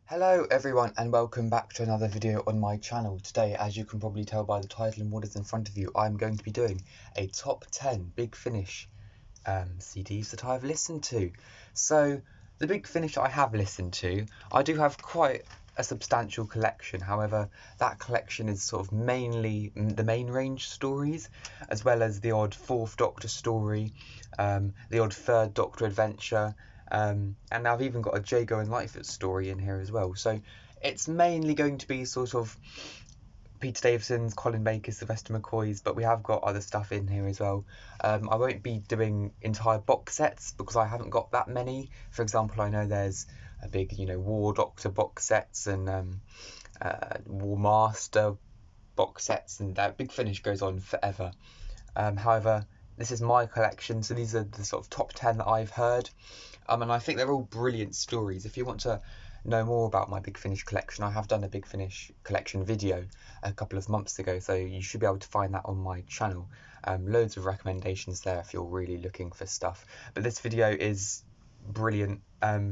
Hello everyone and welcome back to another video on my channel. Today, as you can probably tell by the title and what is in front of you, I'm going to be doing a top 10 Big Finish CDs that I've listened to. So the Big Finish I have listened to, I do have quite a substantial collection. However, that collection is sort of mainly the main range stories, as well as the odd Fourth Doctor story, the odd Third Doctor adventure, and I've even got a Jago and Lightfoot story in here as well. So it's mainly going to be sort of Peter Davison's, Colin Baker's, Sylvester McCoy's, but we have got other stuff in here as well. I won't be doing entire box sets because I haven't got that many. For example, I know there's a big, War Doctor box sets and War Master box sets, and that Big Finish goes on forever. However, this is my collection, so these are the sort of top 10 that I've heard. And I think they're all brilliant stories. If you want to know more about my Big Finish collection, I have done a Big Finish collection video a couple of months ago, so you should be able to find that on my channel. Loads of recommendations there if you're really looking for stuff. But this video is brilliant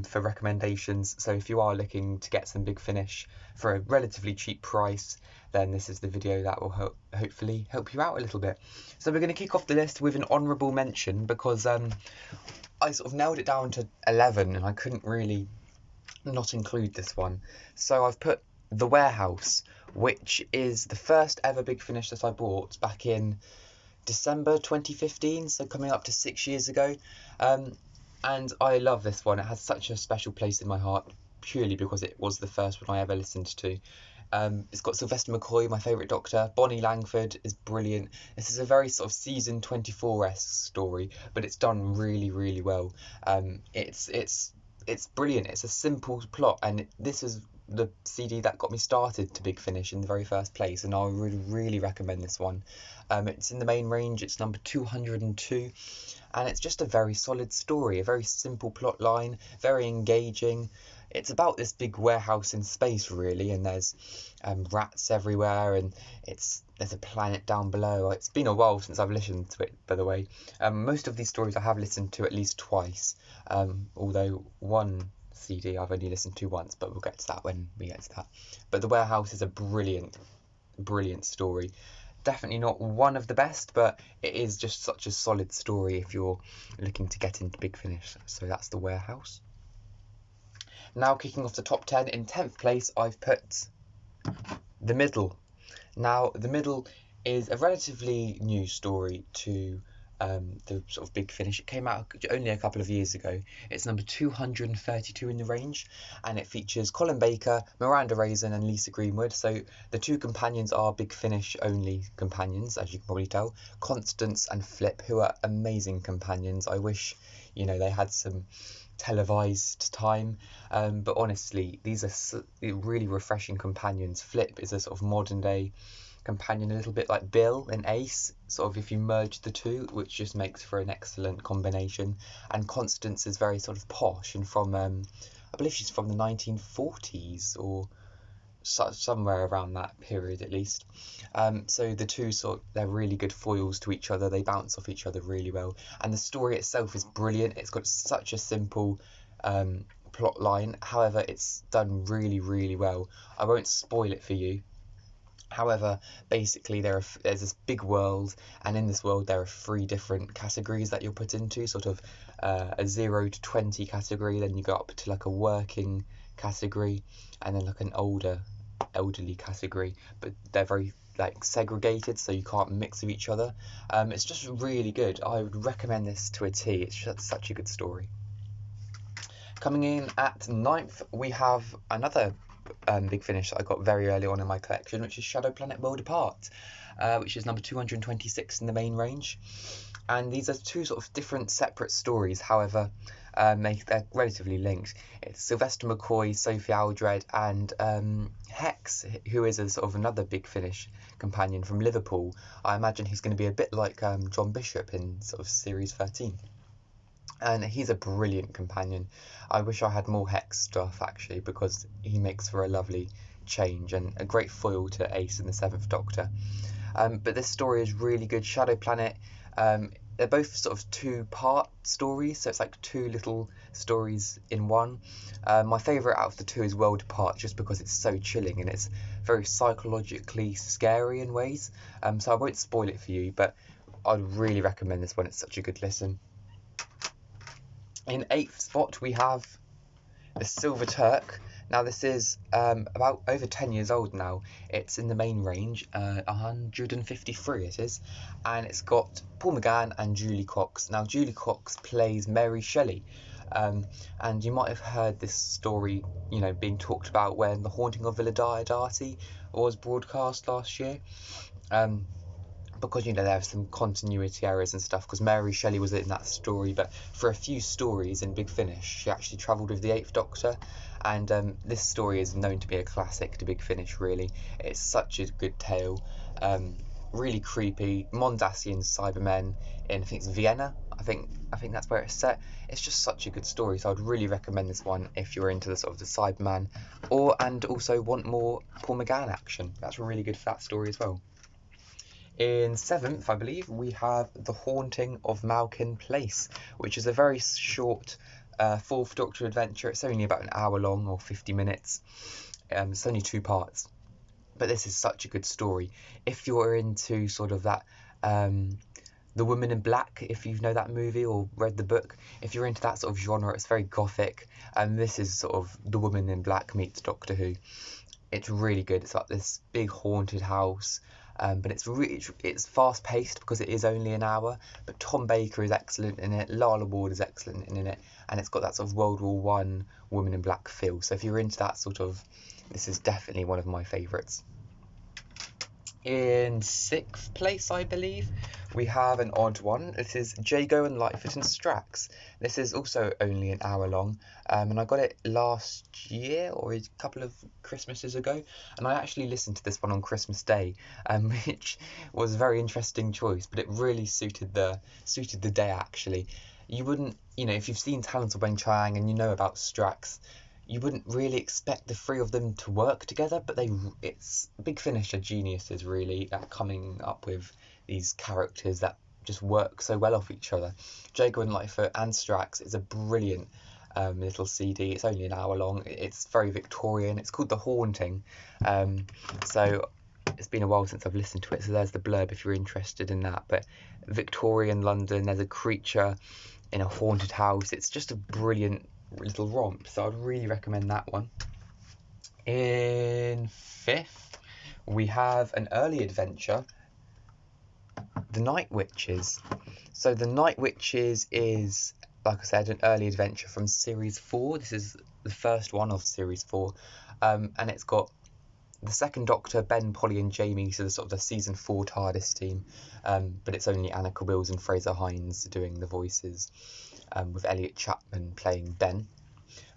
for recommendations, so if you are looking to get some Big Finish for a relatively cheap price, then this is the video that will hopefully help you out a little bit. So we're going to kick off the list with an honourable mention because I sort of nailed it down to 11 and I couldn't really not include this one. So I've put The Warehouse, which is the first ever Big Finish that I bought back in December 2015, so coming up to 6 years ago. And I love this one. It has such a special place in my heart purely because it was the first one I ever listened to. It's got Sylvester McCoy, my favourite Doctor. Bonnie Langford is brilliant. This is a very sort of season 24-esque story, but it's done really, really well. It's brilliant. It's a simple plot, and this is the CD that got me started to Big Finish in the very first place, and I would really recommend this one. It's in the main range. It's number 202, and it's just a very solid story, a very simple plot line, very engaging. It's about this big warehouse in space, really, and there's rats everywhere, and there's a planet down below. It's been a while since I've listened to it, by the way. Most of these stories I have listened to at least twice, although one CD I've only listened to once, but we'll get to that when we get to that. But The Warehouse is a brilliant, brilliant story. Definitely not one of the best, but it is just such a solid story if you're looking to get into Big Finish. So that's The Warehouse. Now kicking off the top 10, in 10th place I've put The Middle. Now The Middle is a relatively new story to the sort of Big Finish. It came out only a couple of years ago. It's number 232 in the range, and it features Colin Baker, Miranda Raisin and Lisa Greenwood. So the two companions are Big Finish only companions, as you can probably tell. Constance and Flip, who are amazing companions. I wish, they had some televised time, but honestly, these are really refreshing companions. Flip is a sort of modern day companion, a little bit like Bill and Ace, sort of if you merge the two, which just makes for an excellent combination. And Constance is very sort of posh and from I believe she's from the 1940s or somewhere around that period at least. So the two they're really good foils to each other. They bounce off each other really well, and the story itself is brilliant. It's got such a simple plot line, however it's done really, really well. I won't spoil it for you. However, basically there's this big world, and in this world there are 3 different categories that you're put into, sort of a 0 to 20 category, then you go up to like a working category, and then like an elderly category, but they're very like segregated, so you can't mix with each other. It's just really good. I would recommend this to a T. It's just such a good story. Coming in at 9th, we have another Big Finish that I got very early on in my collection, which is Shadow Planet World Apart, which is number 226 in the main range. And these are 2 sort of different separate stories, however they're relatively linked. It's Sylvester McCoy, Sophie Aldred and Hex, who is a sort of another Big Finish companion from Liverpool. I imagine he's going to be a bit like John Bishop in sort of series 13. And he's a brilliant companion. I wish I had more Hex stuff actually, because he makes for a lovely change and a great foil to Ace and the 7th Doctor. But this story is really good. Shadow Planet, they're both sort of 2-part stories, so it's like 2 little stories in one. My favourite out of the two is World Apart, just because it's so chilling and it's very psychologically scary in ways. So I won't spoil it for you, but I'd really recommend this one. It's such a good listen. In 8th spot, we have The Silver Turk. Now this is about over 10 years old now. It's in the main range, 153 it is, and it's got Paul McGann and Julie Cox. Now Julie Cox plays Mary Shelley, and you might have heard this story, being talked about when The Haunting of Villa Diodati was broadcast last year. Because there are some continuity errors and stuff, because Mary Shelley was in that story, but for a few stories in Big Finish she actually travelled with the 8th Doctor, and this story is known to be a classic to Big Finish. Really, it's such a good tale, really creepy. Mondasian Cybermen in, I think it's Vienna, I think that's where it's set. It's just such a good story, so I'd really recommend this one if you're into the sort of the Cyberman and also want more Paul McGann action. That's really good for that story as well. In 7th, I believe, we have The Haunting of Malkin Place, which is a very short 4th Doctor adventure. It's only about an hour long, or 50 minutes. It's only 2 parts. But this is such a good story. If you're into sort of that, The Woman in Black, if you know that movie or read the book, if you're into that sort of genre, it's very gothic. And this is sort of The Woman in Black meets Doctor Who. It's really good. It's like this big haunted house. But it's fast paced because it is only an hour. But Tom Baker is excellent in it. Lalla Ward is excellent in it, and it's got that sort of World War I Woman in Black feel. So if you're into that sort of, this is definitely one of my favourites. In 6th place, I believe, we have an odd one. This is Jago and Lightfoot and Strax. This is also only an hour long, and I got it last year or a couple of Christmases ago, and I actually listened to this one on Christmas Day, which was a very interesting choice, but it really suited the day actually. You wouldn't, if you've seen Talents of Weng-Chiang and you know about Strax, you wouldn't really expect the 3 of them to work together, but it's Big Finish are geniuses really at coming up with these characters that just work so well off each other. Jago and Lightfoot and Strax is a brilliant little CD. It's only an hour long. It's very Victorian. It's called The Haunting. So it's been a while since I've listened to it, so there's the blurb if you're interested in that. But Victorian London, there's a creature in a haunted house. It's just a brilliant little romp, so I'd really recommend that one. In 5th, we have an early adventure, The Night Witches. So The Night Witches is, like I said, an early adventure from series 4. This is the first one of series 4, and it's got the 2nd Doctor, Ben, Polly and Jamie, so the sort of the season 4 TARDIS team, but it's only Anneke Wills and Fraser Hines doing the voices, with Elliot Chapman playing Ben.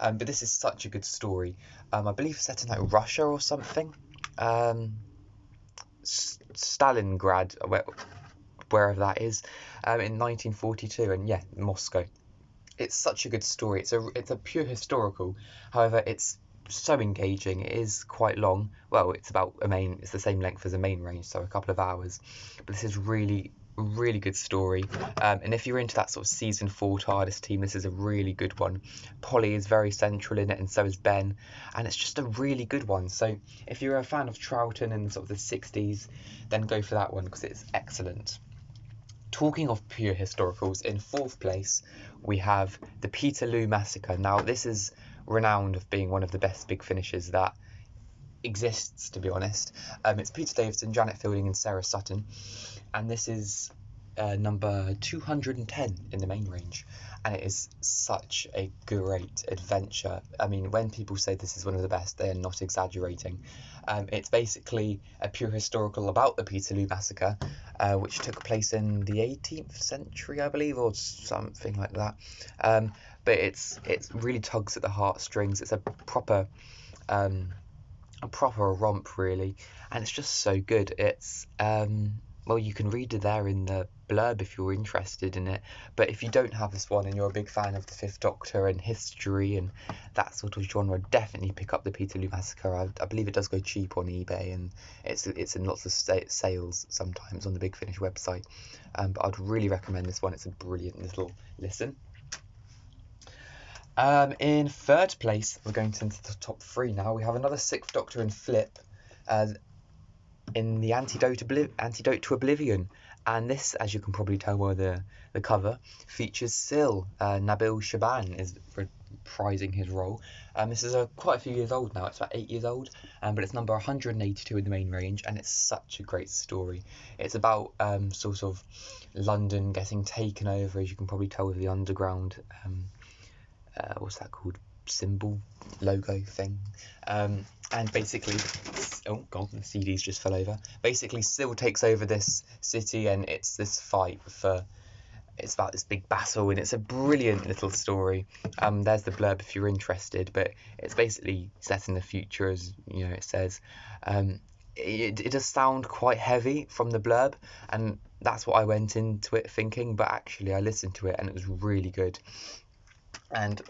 But this is such a good story. I believe set in like Russia or something, Stalingrad, wherever that is, in 1942, and yeah, Moscow. It's such a good story. It's a pure historical. However, it's so engaging. It is quite long. Well, it's the same length as a main range, so a couple of hours. But this is really good story, and if you're into that sort of season 4 TARDIS team, this is a really good one. Polly is very central in it, and so is Ben, and it's just a really good one. So if you're a fan of Troughton and sort of the 60s, then go for that one because it's excellent. Talking of pure historicals, in 4th place we have the Peterloo Massacre. Now this is renowned of being one of the best Big Finishes that exists, to be honest. It's Peter Davison, Janet Fielding and Sarah Sutton, and this is number 210 in the main range, and it is such a great adventure. I mean, when people say this is one of the best, they are not exaggerating. It's basically a pure historical about the Peterloo Massacre, which took place in the 18th century, I believe, or something like that. But it's really tugs at the heartstrings. It's a proper romp really, and it's just so good. It's well, you can read it there in the blurb if you're interested in it, but if you don't have this one and you're a big fan of the 5th Doctor and history and that sort of genre, definitely pick up the Peterloo Massacre. I believe it does go cheap on eBay, and it's in lots of sales sometimes on the Big Finish website, but I'd really recommend this one. It's a brilliant little listen. In third place, we're going into the top 3 now. We have another Sixth Doctor in Flip, in the Antidote to Oblivion. And this, as you can probably tell by the cover, features Sil. Nabil Shaban is reprising his role. This is quite a few years old now. It's about 8 years old, but it's number 182 in the main range, and it's such a great story. It's about sort of London getting taken over, as you can probably tell with the underground. What's that called? Symbol logo thing. And basically, oh god, the CDs just fell over. Basically, Sil takes over this city, and it's this fight it's about this big battle, and it's a brilliant little story. There's the blurb if you're interested, but it's basically set in the future, as you know it says. It does sound quite heavy from the blurb, and that's what I went into it thinking, but actually I listened to it and it was really good. And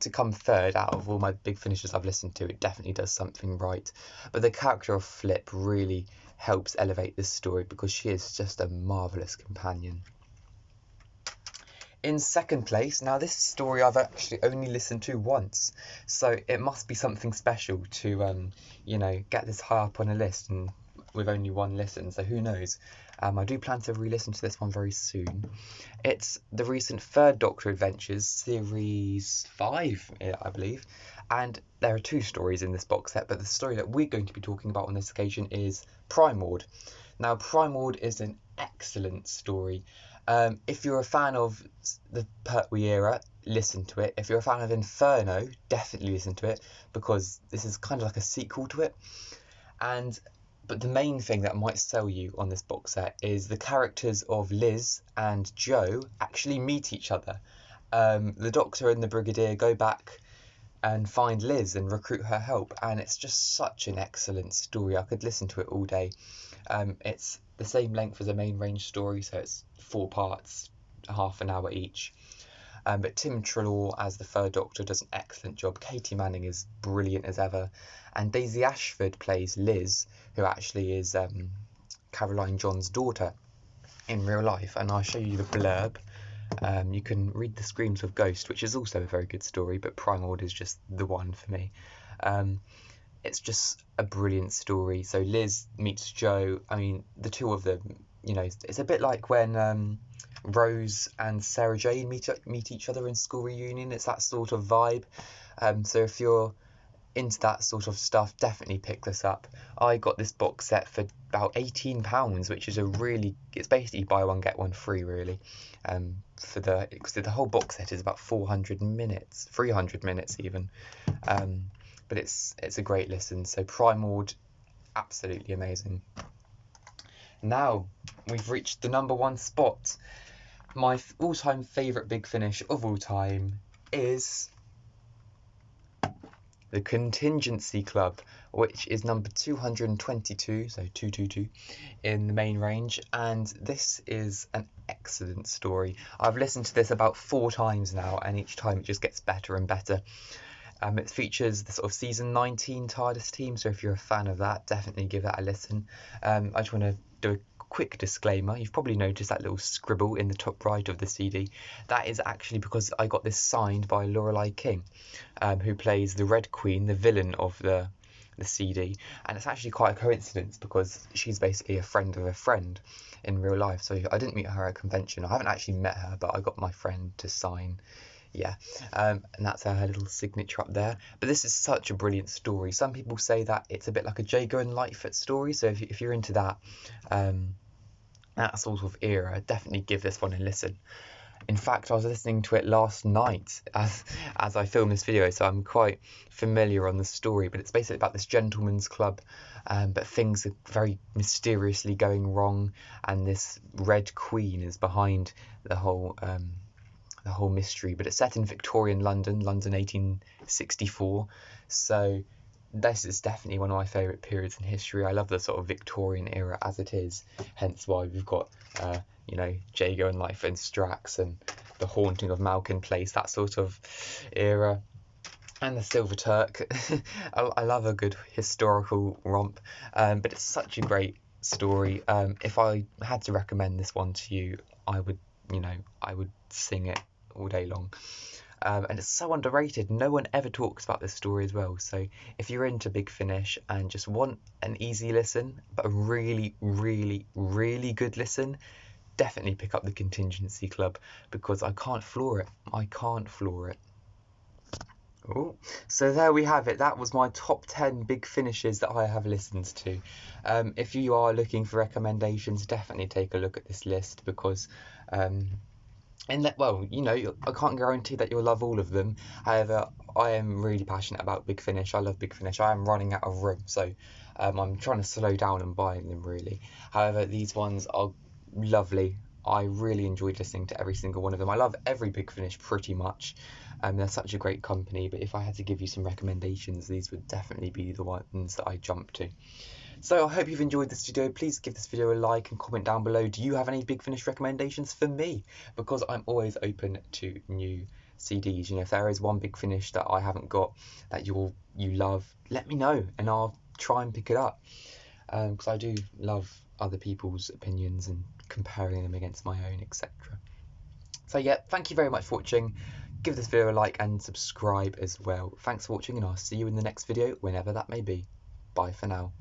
to come third out of all my big finishes I've listened to, it definitely does something right. But the character of Flip really helps elevate this story because she is just a marvellous companion. In second place, now this story I've actually only listened to once, so it must be something special to get this high up on a list and with only one listen, so who knows. I do plan to re-listen to this one very soon. It's the recent Third Doctor Adventures, Series 5, I believe, and there are 2 stories in this box set, but the story that we're going to be talking about on this occasion is Primord. Now, Primord is an excellent story. If you're a fan of the Pertwee era, listen to it. If you're a fan of Inferno, definitely listen to it, because this is kind of like a sequel to it. But the main thing that might sell you on this box set is the characters of Liz and Jo actually meet each other. The Doctor and the Brigadier go back and find Liz and recruit her help, and it's just such an excellent story. I could listen to it all day. It's the same length as a main range story, so it's 4 parts, half an hour each. But Tim Treloar as the Third Doctor does an excellent job. Katie Manning is brilliant as ever. And Daisy Ashford plays Liz, who actually is Caroline John's daughter in real life. And I'll show you the blurb. You can read The Screams of Ghost, which is also a very good story, but Primord is just the one for me. It's just a brilliant story. So Liz meets Jo. I mean, the two of them, it's a bit like when Rose and Sarah Jane meet each other in School Reunion. It's that sort of vibe. So if you're into that sort of stuff, definitely pick this up. I got this box set for about £18, which is it's basically buy one get one free really. Because the whole box set is about 400 minutes, 300 minutes even. But it's a great listen. So Primord, absolutely amazing. Now we've reached the number 1 spot. My all-time favourite big finish of all time is the Contingency Club, which is number 222, so 222 in the main range, and this is an excellent story. I've listened to this about 4 times now, and each time it just gets better and better. It features the sort of season 19 TARDIS team, so if you're a fan of that, definitely give that a listen. I just want to do a quick disclaimer. You've probably noticed that little scribble in the top right of the CD. That is actually because I got this signed by Lorelei King, who plays the Red Queen, the villain of the CD, and it's actually quite a coincidence because she's basically a friend of a friend in real life. So I didn't meet her at a convention. I haven't actually met her, but I got my friend to sign. Yeah, and that's her little signature up there. But this is such a brilliant story. Some people say that it's a bit like a Jago and Lightfoot story, so if you're into that sort of era, definitely give this one a listen. In fact, I was listening to it last night as I filmed this video, so I'm quite familiar on the story. But it's basically about this gentleman's club, but things are very mysteriously going wrong, and this Red Queen is behind the whole mystery. But it's set in Victorian London 1864, so this is definitely one of my favourite periods in history. I love the sort of Victorian era as it is, hence why we've got Jago and Lightfoot and Strax and the haunting of Malkin Place, that sort of era, and the Silver Turk. I love a good historical romp, but it's such a great story. If I had to recommend this one to you, I would sing it all day long. and it's so underrated. No one ever talks about this story as well. So if you're into Big Finish and just want an easy listen, but a really, really, really good listen, definitely pick up The Contingency Club, because I can't floor it. I can't floor it. Ooh. So there we have it. That was my top 10 big finishes that I have listened to. If you are looking for recommendations, definitely take a look at this list, because well, you know, I can't guarantee that you'll love all of them. However, I am really passionate about Big Finish. I love Big Finish. I am running out of room, so I'm trying to slow down and buying them, really. However, these ones are lovely. I really enjoyed listening to every single one of them. I love every Big Finish pretty much. They're such a great company, but if I had to give you some recommendations, these would definitely be the ones that I jump to. So I hope you've enjoyed this video. Please give this video a like and comment down below. Do you have any Big Finish recommendations for me? Because I'm always open to new CDs. You know, if there is one Big Finish that I haven't got that you love, let me know and I'll try and pick it up. Because I do love other people's opinions and comparing them against my own, etc. So yeah, thank you very much for watching. Give this video a like and subscribe as well. Thanks for watching, and I'll see you in the next video, whenever that may be. Bye for now.